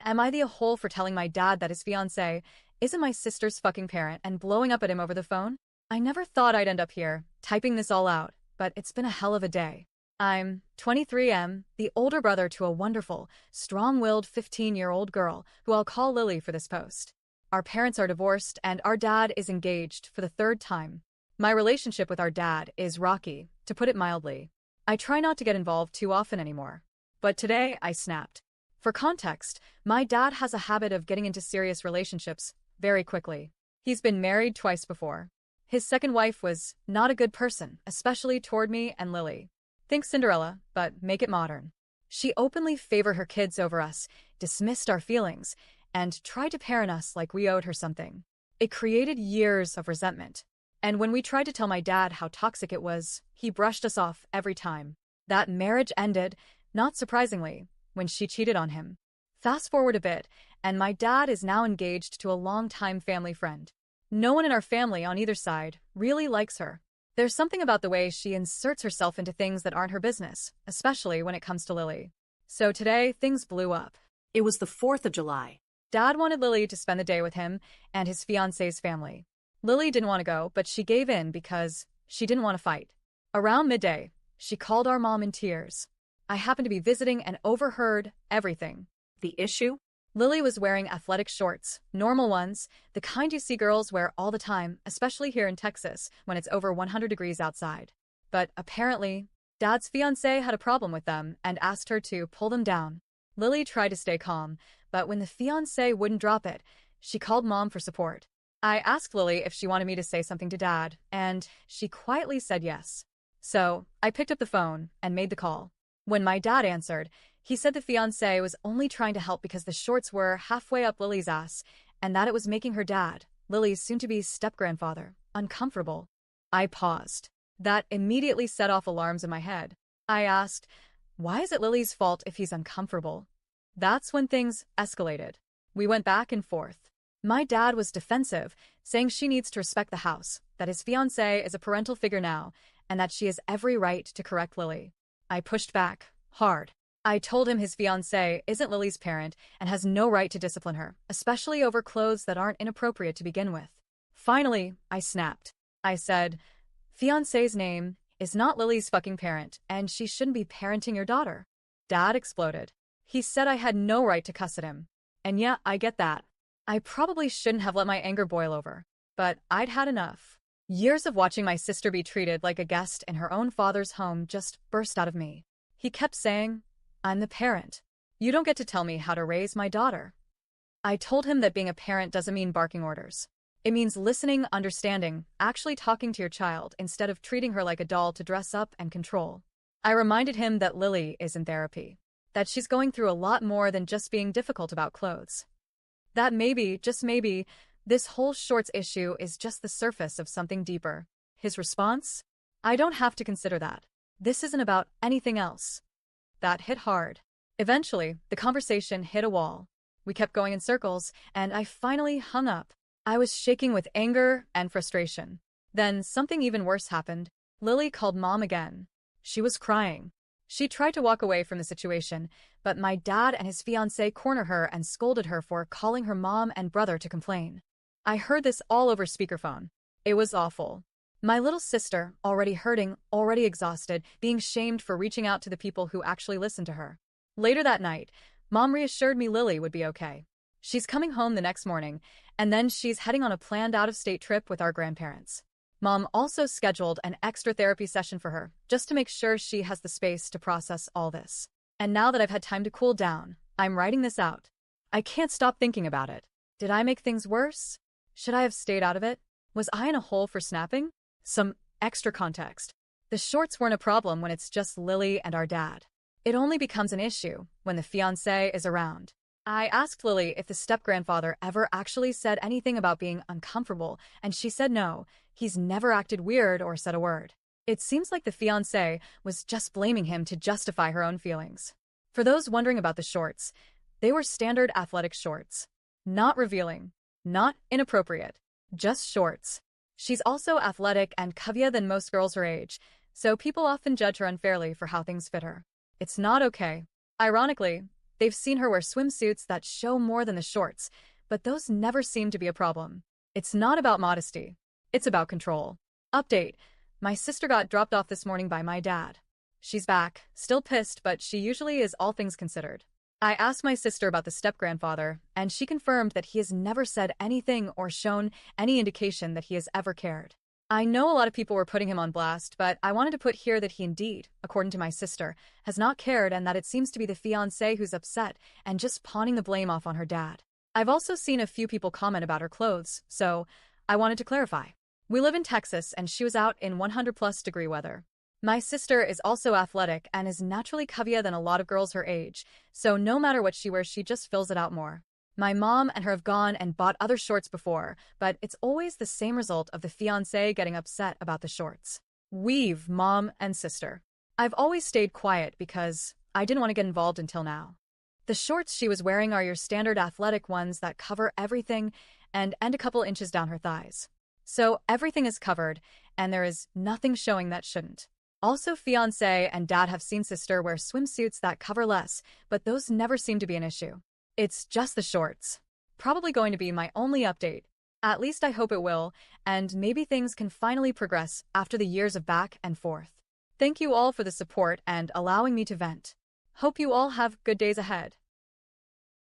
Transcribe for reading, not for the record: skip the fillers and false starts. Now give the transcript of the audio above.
Am I the a-hole for telling my dad that his fiancée isn't my sister's fucking parent and blowing up at him over the phone? I never thought I'd end up here, typing this all out, but it's been a hell of a day. I'm 23M, the older brother to a wonderful, strong-willed 15-year-old girl who I'll call Lily for this post. Our parents are divorced and our dad is engaged for the third time. My relationship with our dad is rocky, to put it mildly. I try not to get involved too often anymore. But today, I snapped. For context, my dad has a habit of getting into serious relationships very quickly. He's been married twice before. His second wife was not a good person, especially toward me and Lily. Think Cinderella, but make it modern. She openly favored her kids over us, dismissed our feelings, and tried to parent us like we owed her something. It created years of resentment. And when we tried to tell my dad how toxic it was, he brushed us off every time. That marriage ended, not surprisingly, when she cheated on him. Fast forward a bit, and my dad is now engaged to a longtime family friend. No one in our family on either side really likes her. There's something about the way she inserts herself into things that aren't her business, especially when it comes to Lily. So today, things blew up. It was the 4th of July. Dad wanted Lily to spend the day with him and his fiancée's family. Lily didn't want to go, but she gave in because she didn't want to fight. Around midday, she called our mom in tears. I happened to be visiting and overheard everything. The issue? Lily was wearing athletic shorts, normal ones, the kind you see girls wear all the time, especially here in Texas when it's over 100 degrees outside. But apparently, Dad's fiancé had a problem with them and asked her to pull them down. Lily tried to stay calm, but when the fiancé wouldn't drop it, she called Mom for support. I asked Lily if she wanted me to say something to Dad, and she quietly said yes. So, I picked up the phone and made the call. When my dad answered, he said the fiancé was only trying to help because the shorts were halfway up Lily's ass, and that it was making her dad, Lily's soon-to-be step-grandfather, uncomfortable. I paused. That immediately set off alarms in my head. I asked, why is it Lily's fault if he's uncomfortable? That's when things escalated. We went back and forth. My dad was defensive, saying she needs to respect the house, that his fiancé is a parental figure now, and that she has every right to correct Lily. I pushed back, hard. I told him his fiancé isn't Lily's parent and has no right to discipline her, especially over clothes that aren't inappropriate to begin with. Finally, I snapped. I said, fiancé's name is not Lily's fucking parent, and she shouldn't be parenting your daughter. Dad exploded. He said I had no right to cuss at him. And yeah, I get that. I probably shouldn't have let my anger boil over, but I'd had enough. Years of watching my sister be treated like a guest in her own father's home just burst out of me. He kept saying, I'm the parent. You don't get to tell me how to raise my daughter. I told him that being a parent doesn't mean barking orders. It means listening, understanding, actually talking to your child instead of treating her like a doll to dress up and control. I reminded him that Lily is in therapy, that she's going through a lot more than just being difficult about clothes. That maybe, just maybe, this whole shorts issue is just the surface of something deeper. His response? I don't have to consider that. This isn't about anything else. That hit hard. Eventually, the conversation hit a wall. We kept going in circles, and I finally hung up. I was shaking with anger and frustration. Then something even worse happened. Lily called Mom again. She was crying. She tried to walk away from the situation, but my dad and his fiancé cornered her and scolded her for calling her mom and brother to complain. I heard this all over speakerphone. It was awful. My little sister, already hurting, already exhausted, being shamed for reaching out to the people who actually listened to her. Later that night, Mom reassured me Lily would be okay. She's coming home the next morning, and then she's heading on a planned out-of-state trip with our grandparents. Mom also scheduled an extra therapy session for her, just to make sure she has the space to process all this. And now that I've had time to cool down, I'm writing this out. I can't stop thinking about it. Did I make things worse? Should I have stayed out of it? Was I in a hole for snapping? Some extra context. The shorts weren't a problem when it's just Lily and our dad. It only becomes an issue when the fiancé is around. I asked Lily if the step-grandfather ever actually said anything about being uncomfortable, and she said no, he's never acted weird or said a word. It seems like the fiancé was just blaming him to justify her own feelings. For those wondering about the shorts, they were standard athletic shorts. Not revealing, not inappropriate, just shorts. She's also athletic and curvier than most girls her age, so people often judge her unfairly for how things fit her. It's not okay. Ironically, They've seen her wear swimsuits that show more than the shorts, but those never seem to be a problem. It's not about modesty. It's about control. Update. My sister got dropped off this morning by my dad. She's back, still pissed, but she usually is all things considered. I asked my sister about the step-grandfather, and she confirmed that he has never said anything or shown any indication that he has ever cared. I know a lot of people were putting him on blast, but I wanted to put here that he indeed, according to my sister, has not cared and that it seems to be the fiancé who's upset and just pawning the blame off on her dad. I've also seen a few people comment about her clothes, so I wanted to clarify. We live in Texas and she was out in 100+ degree weather. My sister is also athletic and is naturally curvier than a lot of girls her age, so no matter what she wears, she just fills it out more. My mom and her have gone and bought other shorts before, but it's always the same result of the fiancé getting upset about the shorts. We've, mom and sister. I've always stayed quiet because I didn't want to get involved until now. The shorts she was wearing are your standard athletic ones that cover everything and end a couple inches down her thighs. So everything is covered, and there is nothing showing that shouldn't. Also, fiancé and dad have seen sister wear swimsuits that cover less, but those never seem to be an issue. It's just the shorts. Probably going to be my only update. At least I hope it will, and maybe things can finally progress after the years of back and forth. Thank you all for the support and allowing me to vent. Hope you all have good days ahead.